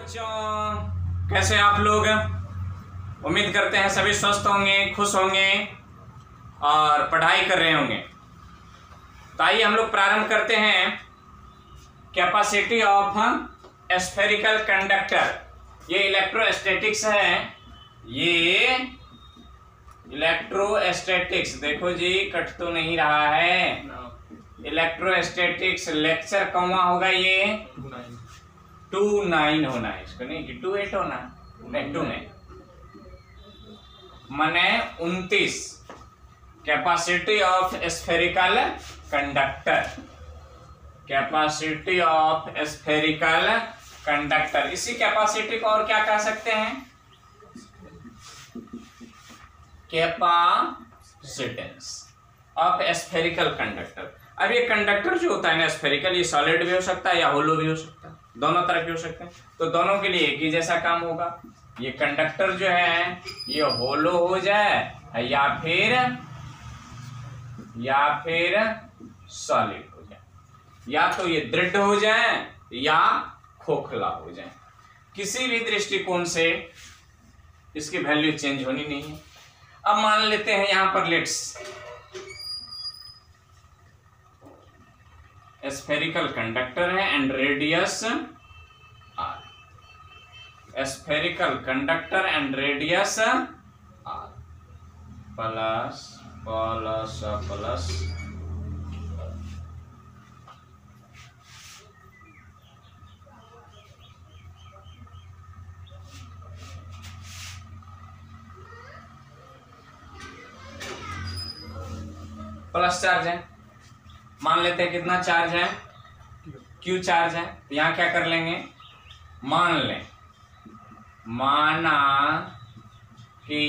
बच्चों, कैसे आप लोग? उम्मीद करते हैं सभी स्वस्थ होंगे, खुश होंगे और पढ़ाई कर रहे होंगे। तो आइए हम लोग प्रारंभ करते हैं। Capacity of spherical conductor. ये इलेक्ट्रोस्टैटिक्स है। ये इलेक्ट्रोस्टैटिक्स, देखो जी कट तो नहीं रहा है। इलेक्ट्रोस्टैटिक्स लेक्चर कौन होगा? ये 29 होना है इसको, नहीं कि 28 होना, नहीं 2 नहीं, माने 29। Capacity of spherical conductor, capacity of spherical conductor. इसी कैपेसिटी को और क्या कह सकते हैं? Capacitance of spherical conductor. अब ये कंडक्टर जो होता है ना स्फेरिकल, ये सॉलिड भी हो सकता है या होलो भी हो सकता है, दोनों तरह के हो सकते हैं। तो दोनों के लिए एक ही जैसा काम होगा। ये कंडक्टर जो है ये होलो हो जाए या फिर सॉलिड हो जाए, या तो ये दृढ़ हो जाए या खोखला हो जाए। किसी भी दृष्टिकोण से इसकी वैल्यू चेंज होनी नहीं है। अब मान लेते हैं यहां पर लेट्स स्फेरिकल कंडक्टर है and radius R. Spherical conductor and radius R plus plus plus plus charge है। मान लेते हैं कितना चार्ज है? क्यू चार्ज है। तो यहां क्या कर लेंगे? मान लें, माना कि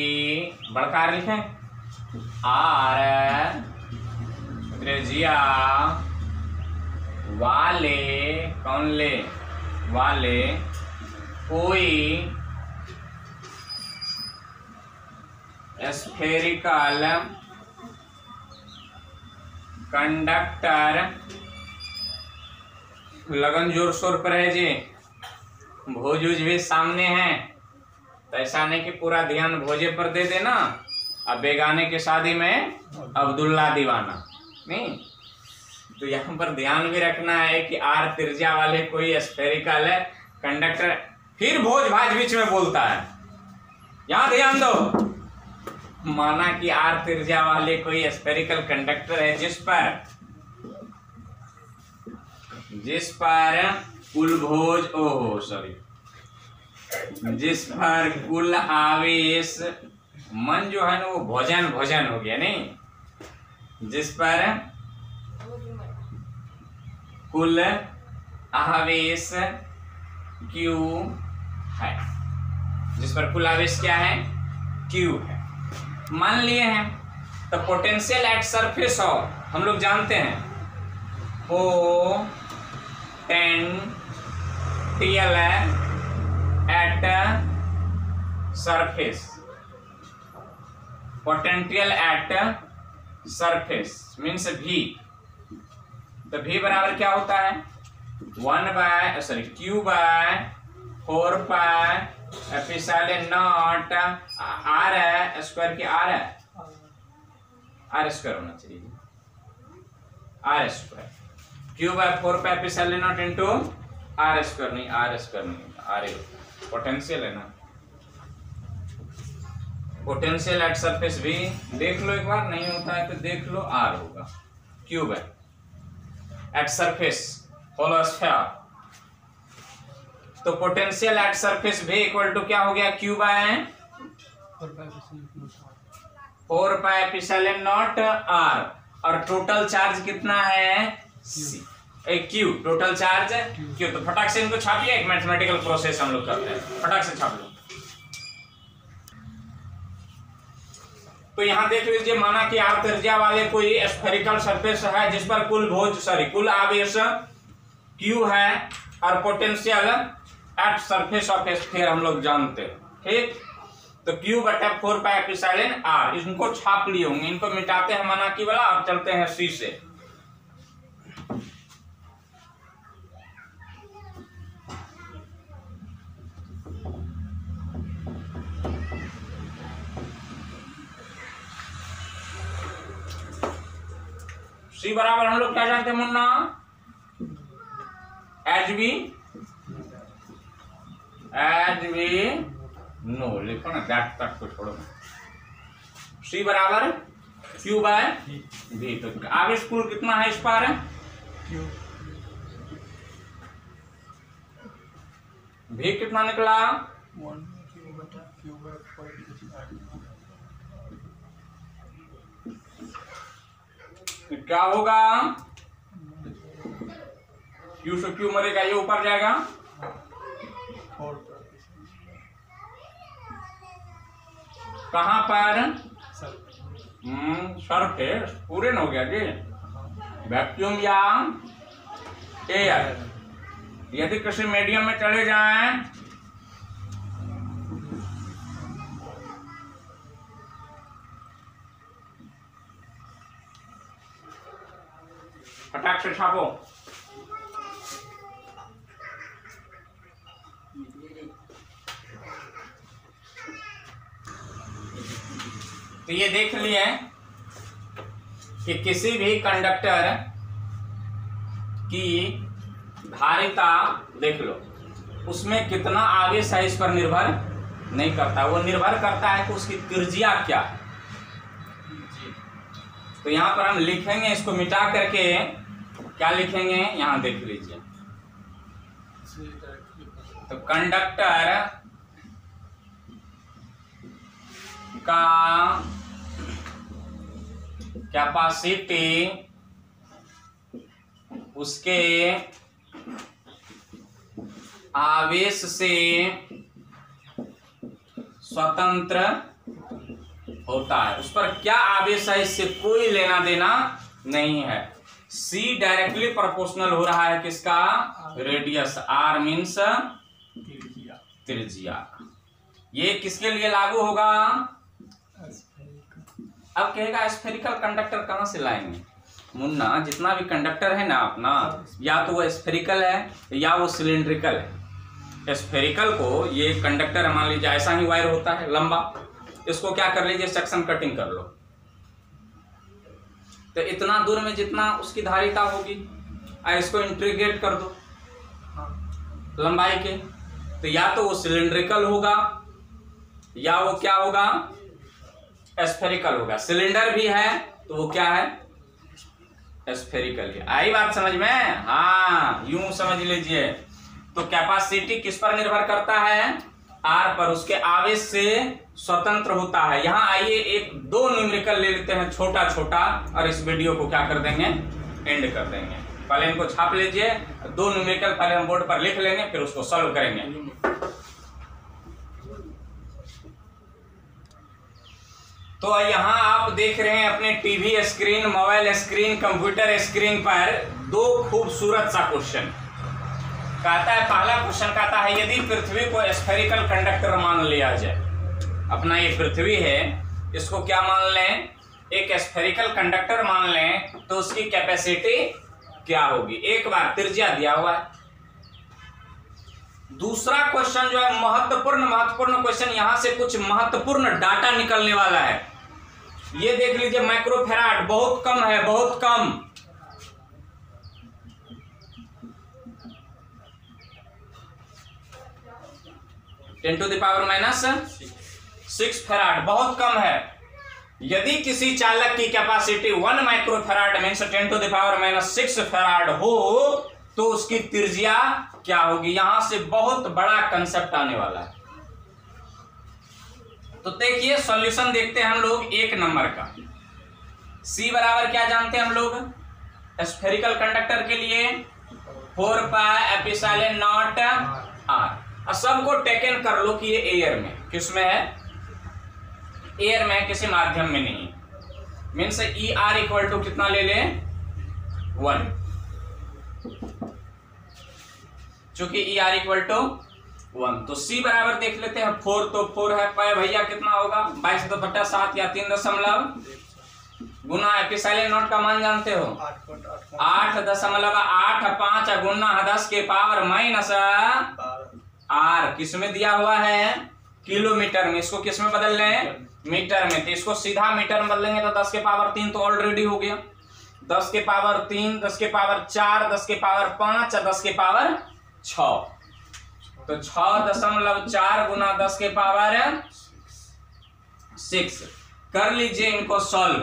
बड़कार लिखें आर त्रिज्या वाले, कौन ले? वाले कोई स्फेरिकल कंडक्टर, लगन जोर शोर पर है जी, भोज उज भी सामने है। तो ऐसा नहीं कि पूरा ध्यान भोजे पर दे देना, अब बेगाने की शादी में अब्दुल्ला दीवाना नहीं। तो यहाँ पर ध्यान भी रखना है कि आर त्रिज्या वाले कोई स्फेरिकल है कंडक्टर। फिर भोज भाज बीच में बोलता है, यहाँ ध्यान दो। माना कि आर त्रिज्या वाले कोई स्फेरिकल कंडक्टर है जिस पर कुल भोज, ओहो सॉरी, जिस पर कुल आवेश, मन जो है ना वो भोजन भोजन हो गया नहीं, जिस पर कुल आवेश Q है, जिस पर कुल आवेश क्या है? Q है, मान लिए हैं। तो पोटेंशियल एट सरफेस ऑफ, हम लोग जानते हैं potential at surface, potential at surface means V। तो V बराबर क्या होता है? Q by 4 pi epsilon naught R है स्क्वायर की, आर है, आर स्क्वायर होना चाहिए, R square. Q by 4 pi epsilon naught into R square, नहीं आर स्क्वायर नहीं, आर ही होता, पोटेंशियल है ना। पोटेंशियल एट सरफेस भी देख लो एक बार, नहीं होता है तो देख लो, आर होगा। Q by at surface hollow sphere. तो पोटेंशियल एट सरफेस भी इक्वल टू क्या हो गया? Q by 4 pi epsilon naught R, और टोटल चार्ज कितना है? C, Q, total charge Q। तो फटाक से इनको छापिए, एक मैथमेटिकल प्रोसेस हम लोग करते हैं, फटाक से छाप लो। तो यहां देख लीजिए, माना कि आर त्रिज्या वाले कोई स्फेरिकल सरफेस है जिस पर कुल आवेश Q है और potential at surface of sphere हम लोग जानते हैं, ठीक। तो Q बटा 4 पाई एप्सिलॉन आर, इनको छाप लिए होंगे, इनको मिटाते हैं माना कि वाला। अब चलते हैं C से। सी बराबर हम लोग क्या जानते हैं मुन्ना, एच बी नो, लिखो ना दैट तक को छोड़ो। सी बराबर क्यू बाय वी। तो आवेश कुल कितना है इस पर, भी कितना निकला, क्या होगा, क्यू से क्यू मरेगा, ये ऊपर जाएगा, कहां पर, सरफेस पूरे न हो गया जी, वैक्यूम या एयर। यदि किसी मीडियम में चले जाएं फटाक से छापो, तो ये देख लिए कि किसी भी कंडक्टर की धारिता देख लो, उसमें कितना आवेश है इस पर निर्भर नहीं करता, वो निर्भर करता है कि उसकी त्रिज्या क्या है। तो यहां पर हम लिखेंगे, इसको मिटा करके क्या लिखेंगे, यहां देख लीजिए। तो कंडक्टर का कैपेसिटी उसके आवेश से स्वतंत्र होता है, उस पर क्या आवेश है इससे कोई लेना देना नहीं है। C डायरेक्टली प्रोपोर्शनल हो रहा है किसका, रेडियस, R मीन्स त्रिज्या। ये किसके लिए लागू होगा, अब कहेगा स्फेरिकल कंडक्टर कहां से लाएंगे मुन्ना, जितना भी कंडक्टर है ना अपना, या तो वो स्फेरिकल है या वो सिलिंड्रिकल है। स्फेरिकल को ये कंडक्टर मान लीजिए ऐसा ही वायर होता है लंबा, इसको क्या कर लीजिए, सेक्शन कटिंग कर लो, तो इतना दूर में जितना उसकी धारिता होगी, इसको इंटीग्रेट कर दो लंबाई के, तो या तो वो सिलिंड्रिकल होगा या वो क्या होगा, स्फेरिकल होगा। सिलेंडर भी है तो वो क्या है, स्फेरिकल है। आई बात समझ में, हाँ यूं समझ लीजिए। तो कैपेसिटी किस पर निर्भर करता है, आर पर, उसके आवेश से स्वतंत्र होता है। यहां आइए एक दो न्यूमेरिकल ले लेते हैं छोटा छोटा, और इस वीडियो को क्या कर देंगे, एंड कर देंगे। पहले इनको छाप लीजिए, दो न्यूमेरिकल पहले हम बोर्ड पर लिख लेंगे, फिर उसको सॉल्व करेंगे। तो यहाँ आप देख रहे हैं अपने TV screen, mobile screen, computer screen पर दो खूबसूरत सा क्वेश्चन। कहता है, पहला क्वेश्चन कहता है, यदि पृथ्वी को स्फेरिकल कंडक्टर मान लिया जाए, अपना ये पृथ्वी है, इसको क्या मान लें, एक स्फेरिकल कंडक्टर मान लें, तो उसकी कैपेसिटी क्या होगी। एक बार त्रिज्या दिया हुआ है। दूसरा क्वेश्चन जो है महत्वपूर्ण क्वेश्चन, यहां से कुछ महत्वपूर्ण डाटा निकलने वाला है। ये देख लीजिए, माइक्रोफैराड बहुत कम है, बहुत कम। -6 फैराड बहुत कम है। यदि किसी चालक की कैपेसिटी 1 माइक्रोफैराड मीन्स 10⁻⁻6 फैराड हो, तो उसकी त्रिज्या क्या होगी। यहां से बहुत बड़ा कंसेप्ट आने वाला है। तो देखिए सॉल्यूशन देखते हैं हम लोग एक नंबर का। C बराबर क्या जानते हैं हम लोग, स्फेरिकल कंडक्टर के लिए 4πε0r। सबको टेकन कर लो कि ये एयर में, किसमें है, एयर में, किसी माध्यम में नहीं। मीन्स ER इक्वल टू कितना ले लें, 1, चूंकि ER इक्वल टू 1। तो C बराबर देख लेते हैं, 4 तो 4 है, पाए भैया कितना होगा, 22/7 या 3 गुना एप्सिलॉन का मान जानते हो, 8.85 गुना 10 के पावर -r। किसमें दिया हुआ है, किलोमीटर में। इसको किस में बदल लें, मीटर में। तो इसको सीधा मीटर में बदलेंगे तो 10 के पावर 3 तो ऑलरेडी हो गया। 10 के पावर 3, 10 के पावर 4, 10 के पावर 5 और 10 के पावर 6। तो 6.4 गुना 10 के पावर 6। कर लीजिए इनको सॉल्व।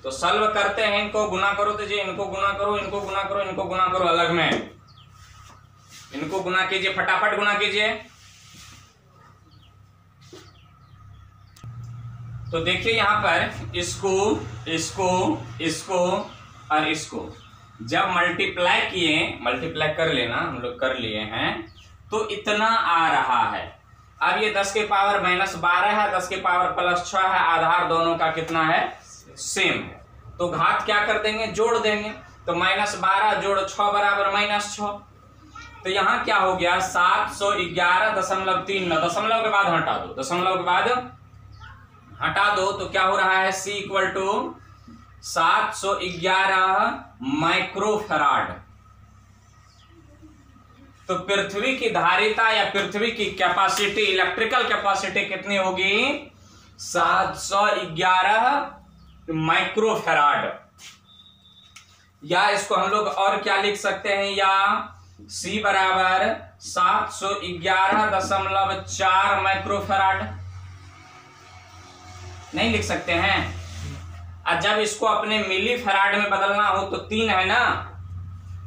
तो सॉल्व करते हैं, इनको गुना करो तो जी, इनको गुना करो, इनको गुना करो, इनको गुना करो अलग में, इनको गुना कीजिए, फटाफट गुना कीजिए। तो देखिए यहां पर इसको इसको इसको और इसको जब मल्टीप्लाई किए, मल्टीप्लाई कर लेना, हम लोग कर लिए हैं, तो इतना आ रहा है। अब ये 10 के पावर -12 है, 10 के पावर +6 है, आधार दोनों का कितना है? सेम है। तो घात क्या कर देंगे? जोड़ देंगे। तो -12 जोड़ 6 बराबर -6। तो यहां क्या हो गया? 711.39। दशमलव के बाद हटा दो, दशमलव के बाद हटा दो, तो क्या हो रहा है? C = 711 microfarad. तो पृथ्वी की धारिता या पृथ्वी की कैपेसिटी, इलेक्ट्रिकल कैपेसिटी कितनी होगी? 711 माइक्रोफैराड। या इसको हम लोग और क्या लिख सकते हैं? या C बराबर 711.4 माइक्रोफैराड नहीं लिख सकते हैं? और जब इसको अपने मिली फैराड में बदलना हो तो 3 है ना,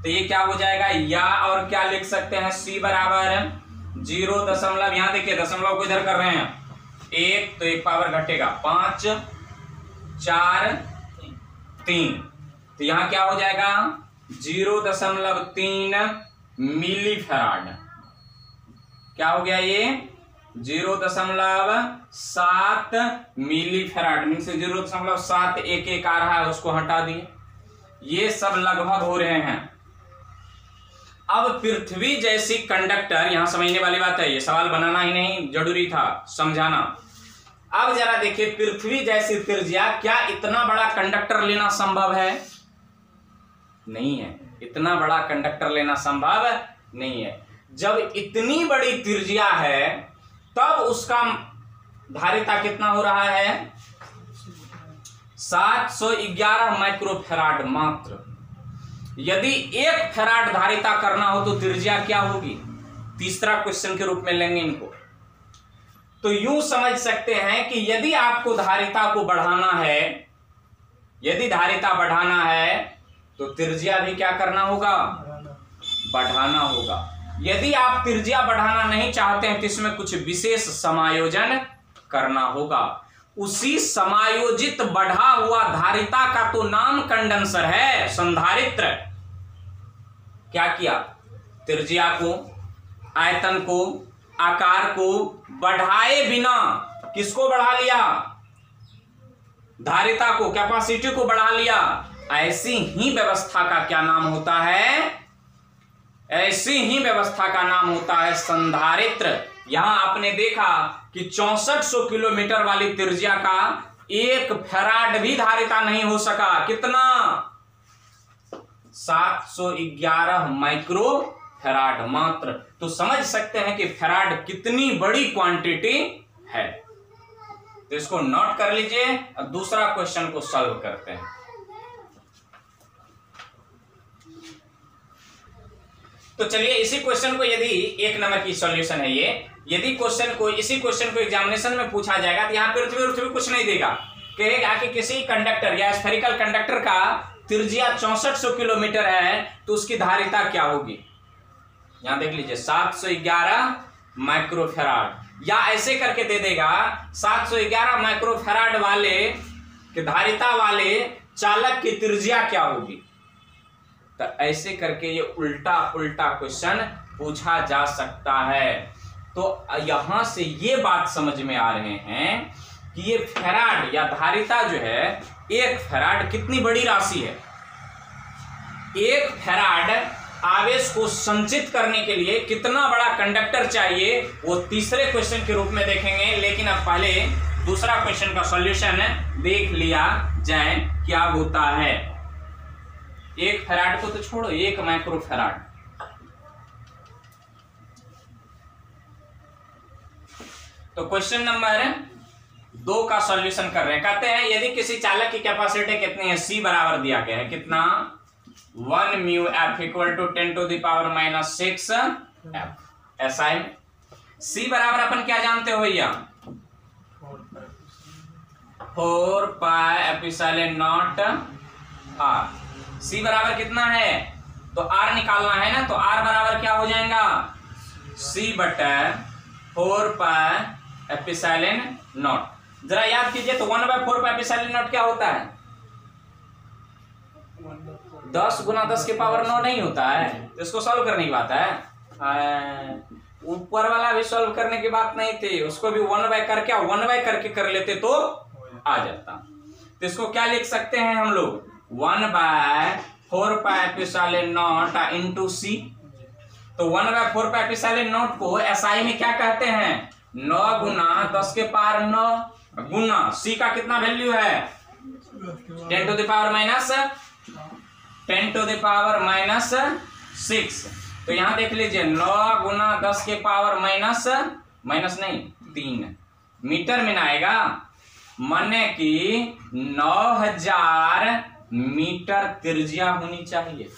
तो ये क्या हो जाएगा? या और क्या लिख सकते हैं? C बराबर 0. यहां देखिए दशमलव को इधर कर रहे हैं, 1 तो 1 पावर घटेगा, 5 4 3, तो यहां क्या हो जाएगा? 0.3 मिली फैराड। क्या हो गया ये? 0.7 मिली फैराड। मीन से 0.711 आ रहा है, उसको हटा दिए। ये सब लगभग हो रहे हैं। अब पृथ्वी जैसी कंडक्टर, यहां समझने वाली बात है, ये सवाल बनाना ही नहीं जरूरी था, समझाना। अब जरा देखिए, पृथ्वी जैसी त्रिज्या, क्या इतना बड़ा कंडक्टर लेना संभव है? नहीं है। इतना बड़ा कंडक्टर लेना संभव नहीं है। जब इतनी बड़ी त्रिज्या है तब उसका धारिता कितना हो रहा है? 711 माइक्रोफैराड मात्र। यदि 1 फैराड धारिता करना हो तो त्रिज्या क्या होगी? तीसरा क्वेश्चन के रूप में लेंगे इनको। तो यूं समझ सकते हैं कि यदि आपको धारिता को बढ़ाना है, यदि धारिता बढ़ाना है तो त्रिज्या भी क्या करना होगा? बढ़ाना होगा। यदि आप त्रिज्या बढ़ाना नहीं चाहते हैं तो इसमें कुछ विशेष समायोजन करना होगा। उसी समायोजित बढ़ा हुआ धारिता का तो नाम कंडेंसर है, संधारित्र। क्या किया? त्रिज्या को, आयतन को, आकार को बढ़ाए बिना किसको बढ़ा लिया? धारिता को, कैपेसिटी को बढ़ा लिया। ऐसी ही व्यवस्था का क्या नाम होता है? ऐसी ही व्यवस्था का नाम होता है संधारित्र। यहां आपने देखा कि 6400 किलोमीटर वाली त्रिज्या का 1 फैराड भी धारिता नहीं हो सका। कितना? 711 माइक्रो फैराड मात्र। तो समझ सकते हैं कि फैराड कितनी बड़ी क्वांटिटी है। तो इसको नोट कर लीजिए और दूसरा क्वेश्चन को सॉल्व करते हैं। तो चलिए इसी क्वेश्चन को, यदि 1 नंबर की सॉल्यूशन है ये, यदि इसी क्वेश्चन को एग्जामिनेशन में पूछा जाएगा तो यहाँ पृथ्वी कुछ नहीं देगा, कहेगा कि किसी कंडक्टर या स्फेरिकल कंडक्टर का त्रिज्या 6400 किलोमीटर है तो उसकी धारिता क्या होगी? यहां देख लीजिए 711 माइक्रोफैराड, या ऐसे करके दे देगा 711 माइक्रोफैराड वाले कि धारिता वाले चालक की त्रिज्या क्या होगी। तो ऐसे करके ये उल्टा उल्टा क्वेश्चन पूछा जा सकता है। तो यहां से ये बात समझ में आ रहे हैं कि ये फैराड या धारिता जो है, 1 फैराड कितनी बड़ी राशि है। 1 फैराड आवेश को संचित करने के लिए कितना बड़ा कंडक्टर चाहिए, वो तीसरे क्वेश्चन के रूप में देखेंगे। लेकिन अब पहले दूसरा क्वेश्चन का सॉल्यूशन देख लिया जाए क्या होता है। 1 फैराड को तो छोड़ो, 1 माइक्रोफैराड। तो क्वेश्चन नंबर 2 का सॉल्यूशन कर रहे हैं। कहते हैं यदि किसी चालक की कैपेसिटी कितनी है, C बराबर दिया गया है कितना 1 mu F equal to 10⁻⁻⁶ F. ऐसा है C बराबर अपन क्या जानते हो भैया 4 pi epsilon naught R। C बराबर कितना है तो R निकालना है ना, तो R बराबर क्या हो जाएगा C बटा 4 पाई एप्सिलॉन नॉट। जरा याद कीजिए तो 1/4 पाई एप्सिलॉन नॉट क्या होता है 10 गुना 10 के पावर 9 नहीं होता है। तो इसको सॉल्व करने की बात है, ऊपर वाला भी सॉल्व करने की बात नहीं थी, उसको भी 1 करके कर लेते तो आ जाता। तो इसको क्या लिख सकते हैं हम लोग 1/4 पाई एप्सिलॉन नॉट इंटू C। तो 1/4 पाई एप्सिलॉन नॉट को SI में क्या कहते हैं 9 गुना 10 के पावर 9 गुना C का कितना वैल्यू है 10⁻⁻6। तो यहां देख लीजिए 9 गुना 10 के पावर माइनस नहीं 3 मीटर में आएगा, माने कि 9000 मीटर त्रिज्या होनी चाहिए।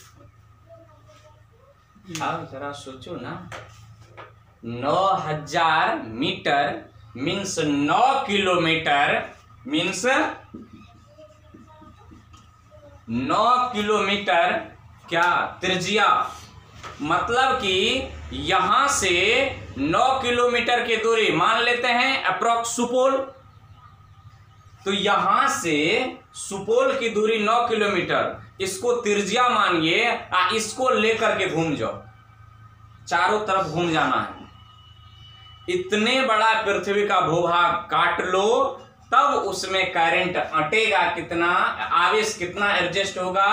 अब जरा सोचो ना 9000 metre means 9 kilometre means 9 kilometre क्या त्रिज्या, मतलब कि यहां से 9 किलोमीटर की दूरी मान लेते हैं अप्रोक्स सुपोल। तो यहां से सुपोल की दूरी 9 किलोमीटर, इसको त्रिज्या मानिए, इसको लेकर के घूम जाओ, चारों तरफ घूम जाना है। इतने बड़ा पृथ्वी का भूभाग काट लो तब उसमें करंट अटेगा कितना, आवेश कितना एडजस्ट होगा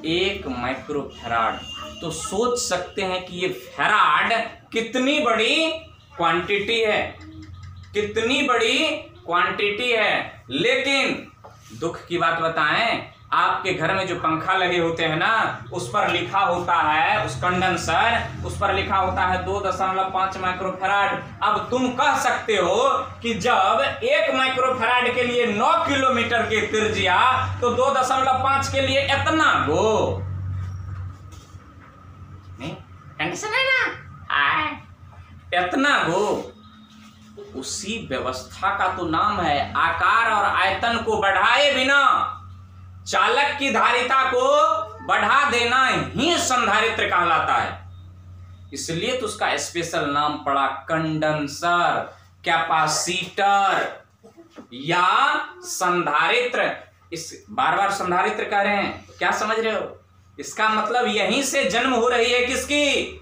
1 माइक्रोफैराड। तो सोच सकते हैं कि ये फैराड कितनी बड़ी क्वांटिटी है, कितनी बड़ी क्वांटिटी है। लेकिन दुख की बात बताएं, आपके घर में जो पंखा लगे होते हैं ना, उस पर लिखा होता है, उस कंडेंसर उस पर लिखा होता है 2.5 माइक्रोफैराड। अब तुम कह सकते हो कि जब 1 माइक्रोफैराड के लिए 9 किलोमीटर की त्रिज्या, तो 2.5 के लिए इतना गो कंडीशन है ना, इतना गो। उसी व्यवस्था का तो नाम है आकार और आयतन को बढ़ाए बिना चालक की धारिता को बढ़ा देना ही संधारित्र कहलाता है। इसलिए तो उसका स्पेशल नाम पड़ा कंडेंसर, कैपेसिटर या संधारित्र। इस बार बार संधारित्र कह रहे हैं, क्या समझ रहे हो? इसका मतलब यहीं से जन्म हो रही है किसकी,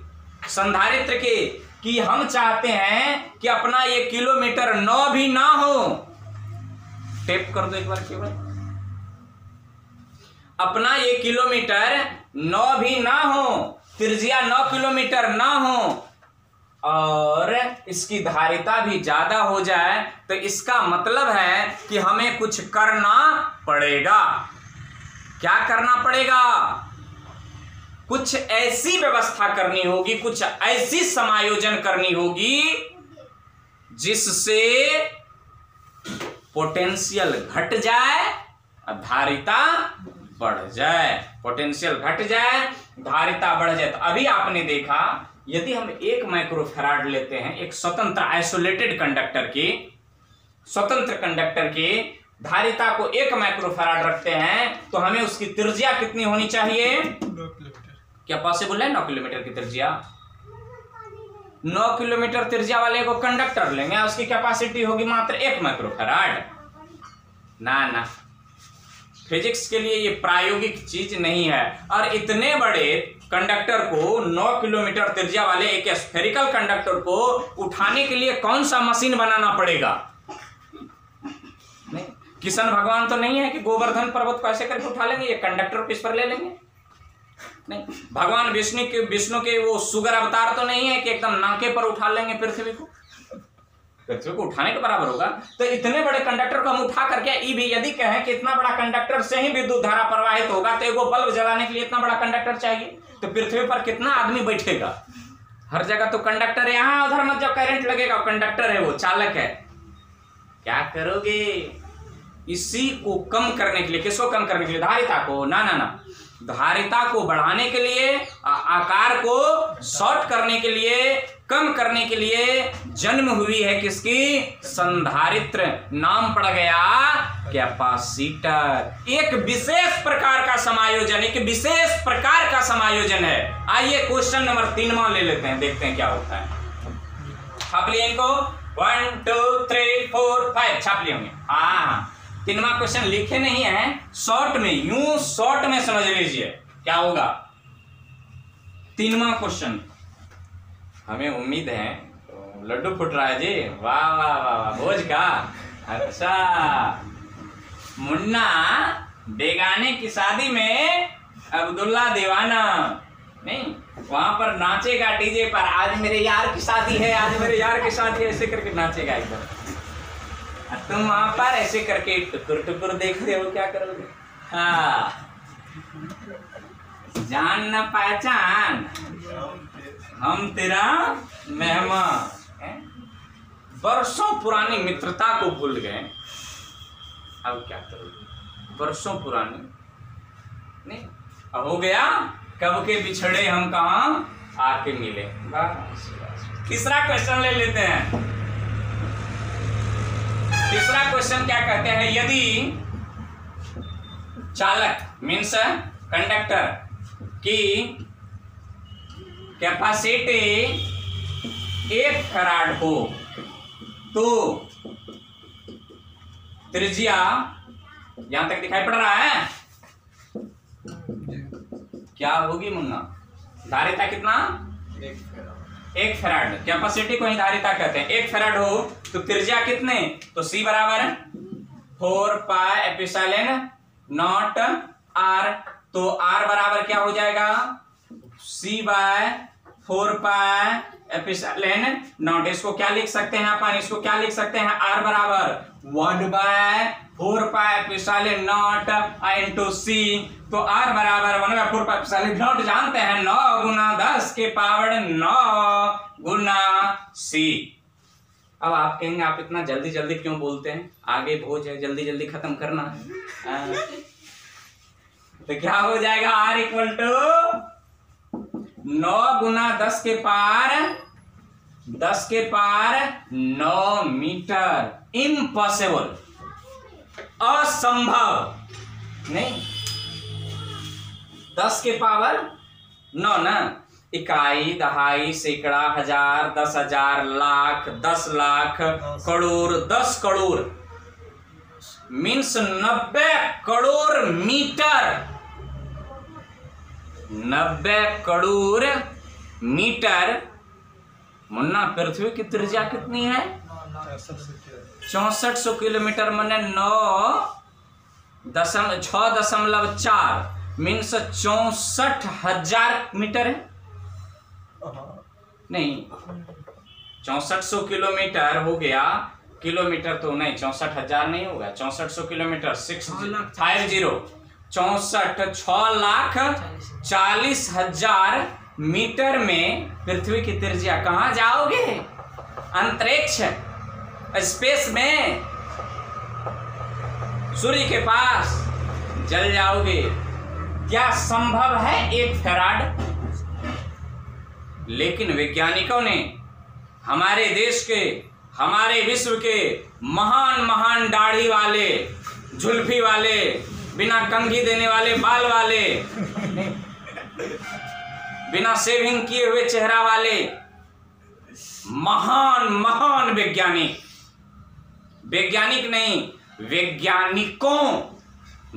संधारित्र की, कि हम चाहते हैं कि अपना ये किलोमीटर 9 भी ना हो। टेप कर दो एक बार केवल, अपना ये किलोमीटर 9 भी ना हो, त्रिज्या 9 किलोमीटर ना हो और इसकी धारिता भी ज्यादा हो जाए, तो इसका मतलब है कि हमें कुछ करना पड़ेगा। क्या करना पड़ेगा? कुछ ऐसी व्यवस्था करनी होगी, कुछ ऐसी समायोजन करनी होगी जिससे पोटेंशियल घट जाए और धारिता बढ़ जाए। पोटेंशियल घट जाए, धारिता बढ़ जाए। तो अभी आपने देखा, यदि हम 1 माइक्रोफैराड लेते हैं, एक स्वतंत्र आइसोलेटेड कंडक्टर की, स्वतंत्र कंडक्टर की धारिता को 1 माइक्रोफैराड रखते हैं, तो हमें उसकी त्रिज्या कितनी होनी चाहिए? 9 किलोमीटर। क्या पॉसिबल है 9 किलोमीटर की त्रिज्या? 9 किलोमीटर त्रिज्या वाले को कंडक्टर लेंगे, उसकी कैपेसिटी होगी मात्र 1 माइक्रोफैराड। ना, फिजिक्स के लिए ये प्रायोगिक चीज नहीं है। और इतने बड़े कंडक्टर को, 9 किलोमीटर त्रिज्या वाले एक स्फेरिकल कंडक्टर को उठाने के लिए कौन सा मशीन बनाना पड़ेगा? नहीं, किशन भगवान तो नहीं है कि गोवर्धन पर्वत को ऐसे करके उठा लेंगे, ये कंडक्टर को इस पर ले लेंगे। नहीं, भगवान विष्णु के वो सुगर अवतार तो नहीं है कि एकदम नाके पर उठा लेंगे पृथ्वी को। पृथ्वी को उठाने के बराबर होगा। तो इतने बड़े कंडक्टर को हम उठा करके यदि कहें कि इतना बड़ा कंडक्टर से ही विद्युत धारा प्रवाहित होगा, तो एगो बल्ब जलाने के लिए इतना बड़ा कंडक्टर चाहिए, तो पृथ्वी पर कितना आदमी बैठेगा? हर जगह तो कंडक्टर, यहां उधर मत जाओ, करंट लगेगा, कंडक्टर है, वो चालक है। क्या करोगे? इसी को कम करने के लिए, किसको कम करने के लिए? धारिता को। ना ना ना, धारिता को बढ़ाने के लिए, आकार को शॉर्ट करने के लिए, कम करने के लिए जन्म हुई है किसकी? संधारित्र। नाम पड़ गया कैपेसिटर। एक विशेष प्रकार का समायोजन, एक विशेष प्रकार का समायोजन है। आइए क्वेश्चन नंबर 3 ले लेते हैं, देखते हैं क्या होता है। छाप लिए इनको? 1 2 3 4 5 छाप लिए होंगे। हाँ, 3वां क्वेश्चन लिखे नहीं है, शॉर्ट में, यूं शॉर्ट में समझ लीजिए क्या होगा। 3वां क्वेश्चन, हमें उम्मीद है तो लड्डू फुट रहा है जी। वाह वाह वाह वाह, भोज का। अच्छा, मुन्ना बेगाने की शादी में अब्दुल्ला दीवाना नहीं, वहां पर नाचेगा डीजे पर, आज मेरे यार की शादी है, आज मेरे यार की शादी है, ऐसे करके नाचेगा एकदम। तुम वहां पर ऐसे करके टुकुर टुकुर देखते हो, क्या करोगे? हाँ, जान न पहचान, हम तेरा मेहमान। वर्षों पुरानी मित्रता को भूल गए, अब क्या करोगे? वर्षों पुरानी नहीं, अब हो गया कब के बिछड़े हम कहाँ आके मिले। तीसरा क्वेश्चन ले लेते हैं। तीसरा क्वेश्चन क्या कहते हैं? यदि चालक मीन्स कंडक्टर की कैपेसिटी 1 फैराड हो तो त्रिज्या, यहां तक दिखाई पड़ रहा है, क्या होगी मुन्ना? धारिता कितना? 1 फैराड। कैपेसिटी को ही धारिता कहते हैं। 1 फैराड हो तो त्रिज्या कितने? तो C बराबर 4 पाई एप्सिलॉन नॉट R। तो R बराबर क्या हो जाएगा? C by 4 pi epsilon naught. इसको क्या लिख सकते हैं अपन? इसको क्या लिख सकते हैं? R बराबर 1 by 4 pi epsilon naught into C। तो R बराबर 1 बाय 4 पाई एप्सिलॉन नॉट जानते हैं, 9 गुना 10 के पावर 9 गुना C। अब आप कहेंगे आप इतना जल्दी जल्दी क्यों बोलते हैं? आगे भोज है, जल्दी जल्दी खत्म करना है। तो क्या हो जाएगा? R इक्वल टू 9 गुना 10 के पार 9 मीटर। इम्पॉसिबल, असंभव नहीं। 10 के पावर 9 ना, इकाई, दहाई, सैकड़ा, हजार, 10,000, lakh, 10 lakh, crore, 10 crore means 90 crore metre. 90 crore metre. Munna, पृथ्वी की त्रिज्या कितनी है? 6400 किलोमीटर मने 6.4 मीन्स 64,000 मीटर है। नहीं, 6400 किलोमीटर हो गया। किलोमीटर तो नहीं, 64,000 नहीं होगा। 6400 किलोमीटर 650 64 6,40,000 मीटर में पृथ्वी की त्रिज्या। कहाँ जाओगे? अंतरिक्ष, स्पेस में, सूर्य के पास जल जाओगे। क्या संभव है 1 फैराड? लेकिन वैज्ञानिकों ने हमारे देश के, हमारे विश्व के महान महान दाढ़ी वाले, जुल्फी वाले, बिना कंघी देने वाले बाल वाले, बिना शेविंग किए हुए चेहरा वाले महान महान वैज्ञानिक नहीं, वैज्ञानिकों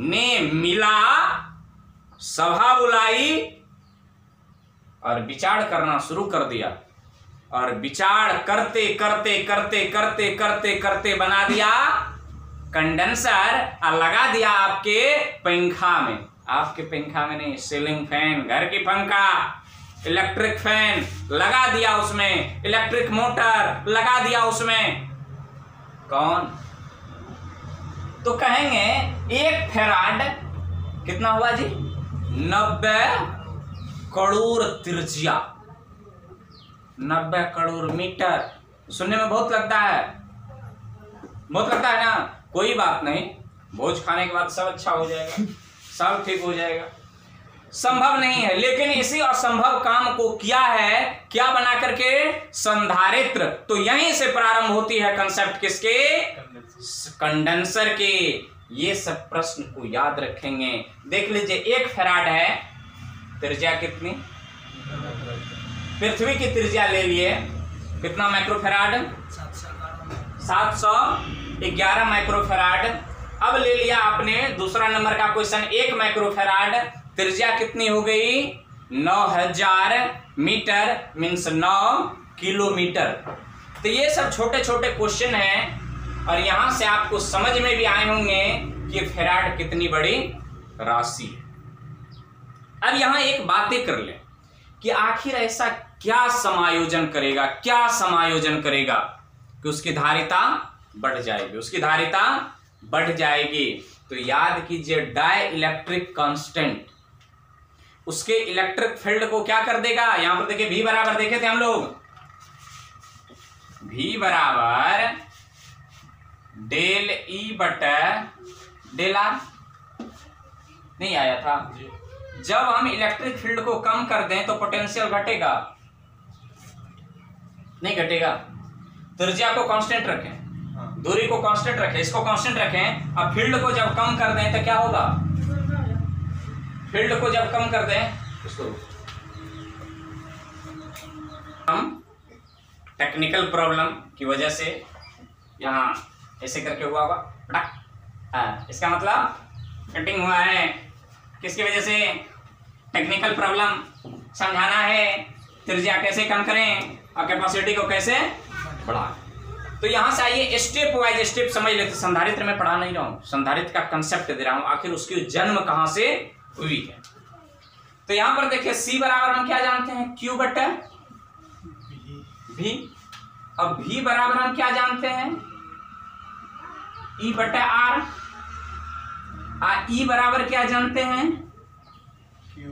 ने मिला, सभा बुलाई और विचार करना शुरू कर दिया। और विचार करते करते करते करते करते करते बना दिया कंडेंसर और लगा दिया आपके पंखा में। आपके पंखा में नहीं, सीलिंग फैन, घर की पंखा, इलेक्ट्रिक फैन लगा दिया उसमें, इलेक्ट्रिक मोटर लगा दिया उसमें। कौन? तो कहेंगे 1 फैराड कितना हुआ जी? 90 करोड़ त्रिज्या, 90 करोड़ मीटर। सुनने में बहुत लगता है, बहुत लगता है ना, कोई बात नहीं, भोज खाने के बाद सब अच्छा हो जाएगा, सब ठीक हो जाएगा। संभव नहीं है। लेकिन इसी असंभव काम को किया है क्या बना करके? संधारित्र। तो यहीं से प्रारंभ होती है कंसेप्ट किसके? कंडेंसर के। ये सब प्रश्न को याद रखेंगे। देख लीजिए, 1 फैराड है, त्रिज्या कितनी? पृथ्वी की त्रिज्या ले लिए, कितना माइक्रोफैराड? 711 माइक्रोफैराड। अब ले लिया आपने दूसरा नंबर का क्वेश्चन, 1 माइक्रोफैराड, त्रिज्या कितनी हो गई? 9000 मीटर, मीन्स 9 किलोमीटर। तो ये सब छोटे छोटे क्वेश्चन हैं और यहां से आपको समझ में भी आए होंगे कि फैराड कितनी बड़ी राशि है। अब यहां एक बातें कर लें कि आखिर ऐसा क्या समायोजन करेगा, क्या समायोजन करेगा कि उसकी धारिता बढ़ जाएगी, उसकी धारिता बढ़ जाएगी। तो याद कीजिए, डाई इलेक्ट्रिक कांस्टेंट उसके इलेक्ट्रिक फील्ड को क्या कर देगा? यहां पर देखिए, V बराबर देखे थे हम लोग, V बराबर डेल E बटा डेल R, नहीं आया था? जब हम इलेक्ट्रिक फील्ड को कम कर दें तो पोटेंशियल घटेगा, नहीं घटेगा? त्रिज्या को कांस्टेंट रखें, दूरी को कांस्टेंट रखें, इसको कांस्टेंट रखें। अब फील्ड को जब कम कर दें तो क्या होगा? फील्ड को जब कम कर दें उसको हम टेक्निकल प्रॉब्लम की वजह से यहां ऐसे करके हुआ होगा। इसका मतलब कटिंग हुआ है, किसकी वजह से? टेक्निकल प्रॉब्लम समझाना है, त्रिज्या कैसे कम करें और कैपेसिटी को कैसे बढ़ाएं। तो यहां से आइए स्टेप वाइज स्टेप समझ लेते। संधारित्र में पढ़ा नहीं रहा हूं, संधारित्र का कंसेप्ट दे रहा हूं, आखिर उसकी जन्म कहां से हुई है। तो यहां पर देखिए, C बराबर हम क्या जानते हैं? Q बटा V। अब V बराबर हम क्या जानते हैं? E बटा R। E बराबर क्या जानते हैं?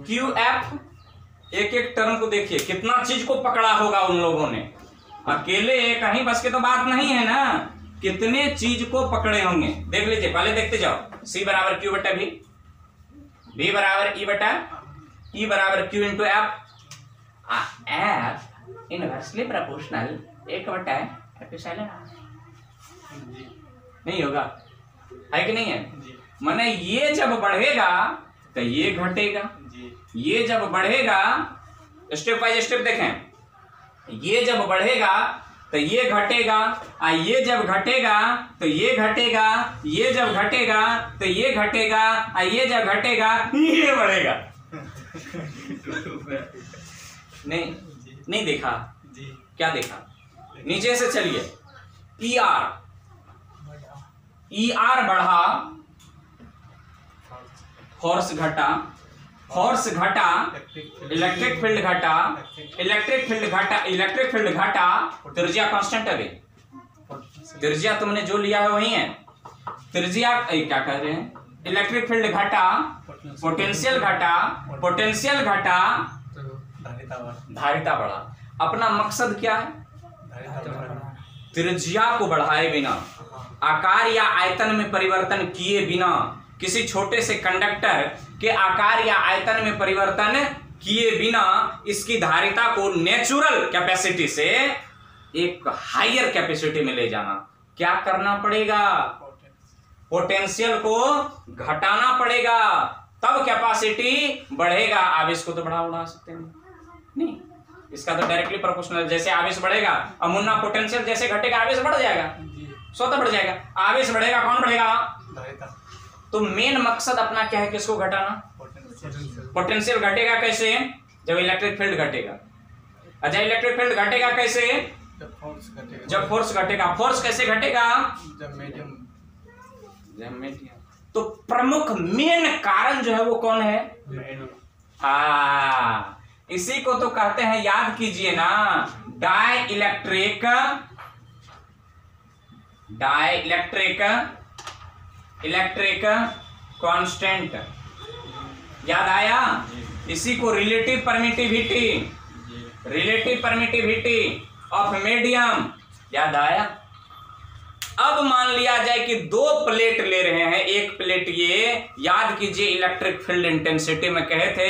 QF। एक एक टर्म को देखिए, कितना चीज को पकड़ा होगा उन लोगों ने। अकेले कहीं बस के तो बात नहीं है ना, कितने चीज को पकड़े होंगे। देख लीजिए, पहले देखते जाओ। C बराबर Q बटा V, V बराबर E बटा E बराबर Q into F। F inversely proportional 1 बटा एप्सिलॉन R। नहीं होगा, है कि नहीं है? माने ये जब बढ़ेगा तो ये घटेगा, ये जब बढ़ेगा, स्टेप बाय स्टेप देखें, ये जब बढ़ेगा तो ये घटेगा, ये जब घटेगा तो ये घटेगा, ये जब घटेगा तो ये घटेगा, ये जब घटेगा ये बढ़ेगा। नहीं देखा? क्या देखा? नीचे से चलिए, ER बढ़ा, फोर्स घटा, फोर्स घटा, इलेक्ट्रिक फील्ड घटा, इलेक्ट्रिक फील्ड घटा, इलेक्ट्रिक फील्ड घटा, त्रिज्या कांस्टेंट है। त्रिज्या तुमने जो लिया है वही है। त्रिज्या क्या कह रहे हैं? इलेक्ट्रिक फील्ड घटा, पोटेंशियल घटा, पोटेंशियल घटा, धारिता बढ़ा। अपना मकसद क्या है? त्रिज्या को बढ़ाए बिना, आकार या आयतन में परिवर्तन किए बिना, किसी छोटे से कंडक्टर के आकार या आयतन में परिवर्तन किए बिना इसकी धारिता को नेचुरल कैपेसिटी से एक हायर कैपेसिटी में ले जाना। क्या करना पड़ेगा? पोटेंशियल को घटाना पड़ेगा, तब कैपेसिटी बढ़ेगा। आवेश को तो बढ़ा सकते हैं नहीं, इसका तो डायरेक्टली प्रोपोर्शनल। जैसे आवेश बढ़ेगा, अमुन्ना पोटेंशियल जैसे घटेगा आवेश बढ़ जाएगा, स्वतः बढ़ जाएगा। आवेश बढ़ेगा, कौन बढ़ेगा? तो मेन मकसद अपना क्या है? किसको घटाना? पोटेंशियल घटेगा कैसे? जब इलेक्ट्रिक फील्ड घटेगा। अच्छा, इलेक्ट्रिक फील्ड घटेगा कैसे? जब फोर्स घटेगा। फोर्स कैसे घटेगा? जब मीडियम। तो प्रमुख मेन कारण जो है वो कौन है? इसी को तो कहते हैं, याद कीजिए ना, डाई इलेक्ट्रिक कांस्टेंट। याद आया? इसी को रिलेटिव परमिटिविटी ऑफ मीडियम। याद आया? अब मान लिया जाए कि दो प्लेट ले रहे हैं, एक प्लेट, ये याद कीजिए इलेक्ट्रिक फील्ड इंटेंसिटी में कहे थे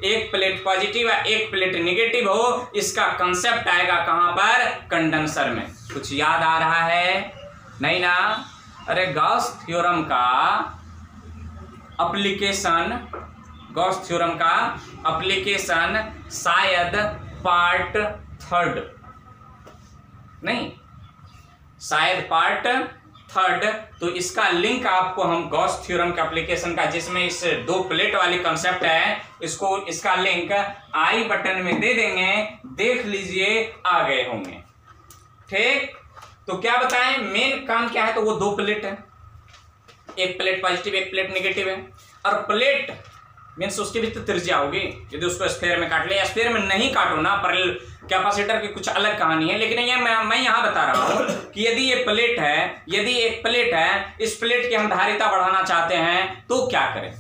एक प्लेट पॉजिटिव है एक प्लेट नेगेटिव हो, इसका कंसेप्ट आएगा कहां पर, कंडेंसर में। कुछ याद आ रहा है? नहीं ना? अरे गॉस थ्योरम का एप्लीकेशन, गॉस थ्योरम का एप्लीकेशन शायद पार्ट 3 नहीं, शायद पार्ट 3, तो इसका लिंक आपको हम गॉस थ्योरम के एप्लीकेशन का, जिसमें इस दो प्लेट वाली कंसेप्ट है, इसको, इसका लिंक आई बटन में दे देंगे, देख लीजिए, आ गए होंगे। ठीक, तो क्या बताएं मेन काम क्या है, तो वो दो प्लेट है, एक प्लेट पॉजिटिव एक प्लेट नेगेटिव है, और प्लेट मीन्स उसकी भी तो त्रिज्या होगी, यदि उसको स्फीयर में काट ले, स्फीयर में नहीं काटो ना, पर कैपेसिटर की कुछ अलग कहानी है, लेकिन ये मैं यहां बता रहा हूं कि यदि ये प्लेट है, यदि एक प्लेट है, इस प्लेट की हम धारिता बढ़ाना चाहते हैं तो क्या करें,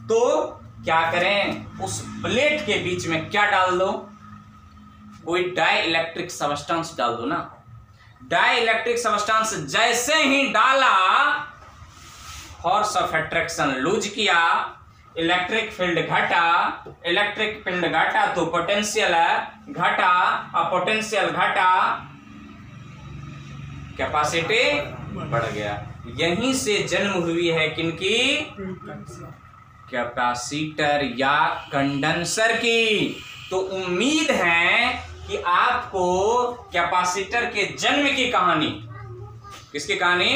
तो क्या करें, उस प्लेट के बीच में क्या डाल दो, कोई डाई इलेक्ट्रिक सबस्टेंस डाल दो ना। डाई इलेक्ट्रिक सबस्टेंस जैसे ही डाला, फोर्स ऑफ अट्रैक्शन लूज किया, इलेक्ट्रिक फील्ड घटा, इलेक्ट्रिक फील्ड घटा तो पोटेंशियल घटा, और पोटेंशियल घटा कैपेसिटी बढ़ गया। यहीं से जन्म हुई है किनकी, कैपेसिटर या कंडेंसर की। तो उम्मीद है कि आपको कैपेसिटर के जन्म की कहानी, किसकी कहानी,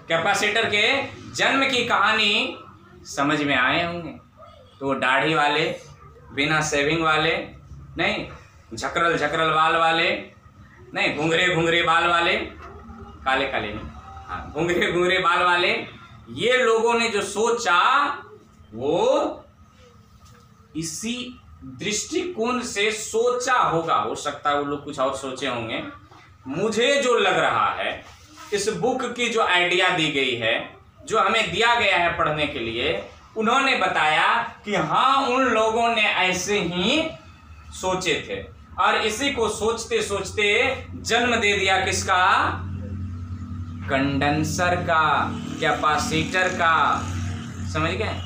कैपेसिटर के जन्म की कहानी समझ में आए होंगे। तो दाढ़ी वाले, बिना सेविंग वाले नहीं, झकरल झकरल बाल वाले नहीं, घुंघरे घुंघरे बाल वाले, काले काले नहीं, हाँ घुंघरे घुंघरे बाल वाले, ये लोगों ने जो सोचा वो इसी दृष्टिकोण से सोचा होगा। हो सकता है वो लोग कुछ और सोचे होंगे। मुझे जो लग रहा है, इस बुक की जो आइडिया दी गई है, जो हमें दिया गया है पढ़ने के लिए, उन्होंने बताया कि हाँ उन लोगों ने ऐसे ही सोचे थे, और इसी को सोचते सोचते जन्म दे दिया किसका, कंडेंसर का, कैपेसिटर का। समझ गए?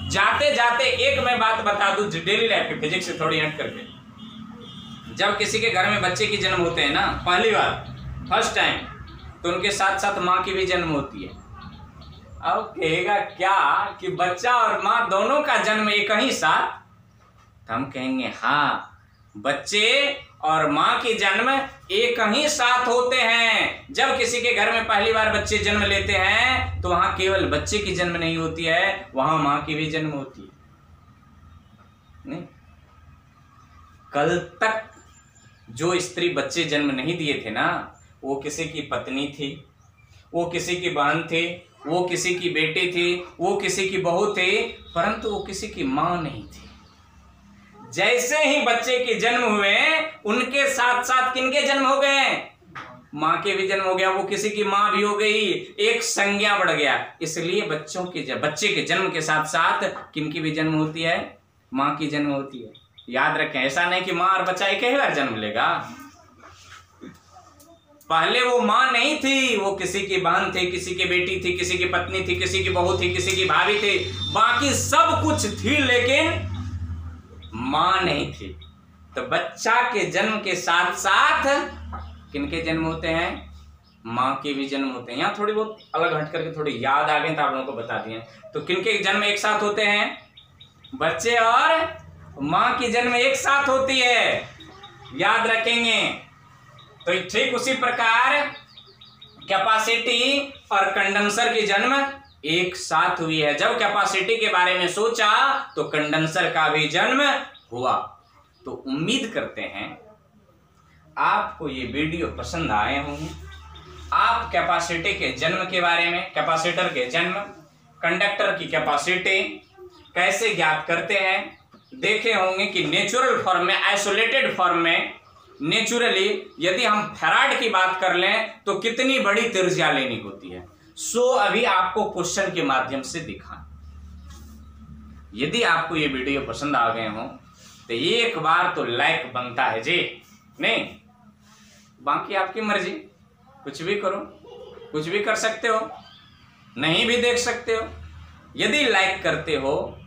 जाते जाते एक मैं बात बता दूं, डेली लाइफ के फिजिक्स से थोड़ी हट करके, जब किसी के घर में बच्चे की जन्म होते हैं ना, पहली बार, फर्स्ट टाइम, तो उनके साथ साथ माँ की भी जन्म होती है। अब कहेगा क्या कि बच्चा और माँ दोनों का जन्म एक ही साथ, तो हम कहेंगे हाँ, बच्चे और माँ की जन्म एक ही साथ होते हैं। जब किसी के घर में पहली बार बच्चे जन्म लेते हैं तो वहां केवल बच्चे की जन्म नहीं होती है, वहां माँ की भी जन्म होती है। नहीं, कल तक जो स्त्री बच्चे जन्म नहीं दिए थे ना, वो किसी की पत्नी थी, वो किसी की बहन थी, वो किसी की बेटी थी, वो किसी की बहू थी, परंतु वो किसी की मां नहीं थी। जैसे ही बच्चे के जन्म हुए, उनके साथ साथ किनके जन्म हो गए, मां के भी जन्म हो गया, वो किसी की मां भी हो गई, एक संज्ञा बढ़ गया। इसलिए बच्चे के जन्म के साथ साथ किनकी भी जन्म होती है, मां की जन्म होती है। याद रखें, ऐसा नहीं कि मां और बच्चा एक ही बार जन्म लेगा। पहले वो मां नहीं थी, वो किसी की बहन थी, किसी की बेटी थी, किसी की पत्नी थी, किसी की बहू थी, किसी की भाभी थी, बाकी सब कुछ थी, लेकिन मां नहीं थी। तो बच्चा के जन्म के साथ साथ किनके जन्म होते हैं, मां के भी जन्म होते हैं। यहाँ थोड़ी बहुत अलग हट करके थोड़ी याद आ गई तो आप लोगों को बता दिए। तो किनके जन्म एक साथ होते हैं, बच्चे और मां की जन्म एक साथ होती है, याद रखेंगे। तो ठीक उसी प्रकार कैपेसिटी और कंडेंसर की जन्म एक साथ हुई है। जब कैपेसिटी के बारे में सोचा तो कंडेंसर का भी जन्म हुआ। तो उम्मीद करते हैं आपको ये वीडियो पसंद आए होंगे। आप कैपेसिटी के जन्म के बारे में, कैपेसिटर के जन्म, कंडक्टर की कैपेसिटी कैसे ज्ञात करते हैं देखे होंगे कि नेचुरल फॉर्म में, आइसोलेटेड फॉर्म में, नेचुरली यदि हम फैराड की बात कर लें तो कितनी बड़ी त्रिज्या लेनी होती है। सो अभी आपको क्वेश्चन के माध्यम से दिखा। यदि आपको ये वीडियो पसंद आ गए हो तो एक बार तो लाइक बनता है जी, नहीं बाकी आपकी मर्जी, कुछ भी करो। कुछ भी कर सकते हो, नहीं भी देख सकते हो। यदि लाइक करते हो,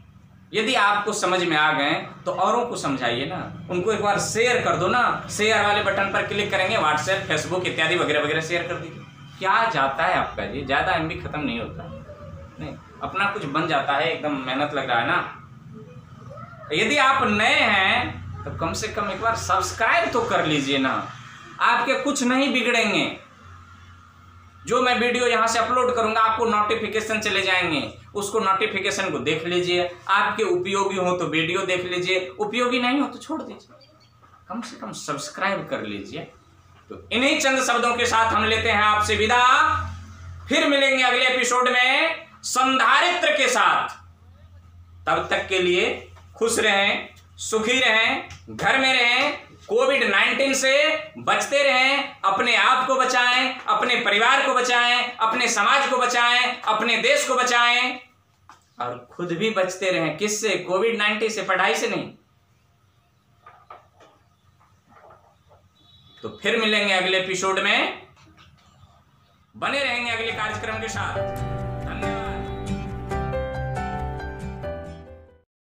यदि आपको समझ में आ गए तो औरों को समझाइए ना, उनको एक बार शेयर कर दो ना। शेयर वाले बटन पर क्लिक करेंगे, व्हाट्सएप, फेसबुक इत्यादि वगैरह वगैरह शेयर कर दीजिए। क्या जाता है आपका जी, ज़्यादा एमबी खत्म नहीं होता, नहीं, अपना कुछ बन जाता है, एकदम मेहनत लग रहा है ना। यदि आप नए हैं तो कम से कम एक बार सब्सक्राइब तो कर लीजिए ना, आपके कुछ नहीं बिगड़ेंगे। जो मैं वीडियो यहाँ से अपलोड करूंगा आपको नोटिफिकेशन चले जाएंगे, उसको नोटिफिकेशन को देख लीजिए। आपके उपयोगी हो तो वीडियो देख लीजिए, उपयोगी नहीं हो तो छोड़ दीजिए, कम से कम सब्सक्राइब कर लीजिए। तो इन्हीं चंद शब्दों के साथ हम लेते हैं आपसे विदा। फिर मिलेंगे अगले एपिसोड में संधारित्र के साथ। तब तक के लिए खुश रहें, सुखी रहें, घर में रहें, कोविड-19 से बचते रहें, अपने आप को बचाएं, अपने परिवार को बचाएं, अपने समाज को बचाएं, अपने देश को बचाएं और खुद भी बचते रहें। किससे? कोविड-19 से, पढ़ाई से नहीं। तो फिर मिलेंगे अगले एपिसोड में, बने रहेंगे अगले कार्यक्रम के साथ। धन्यवाद।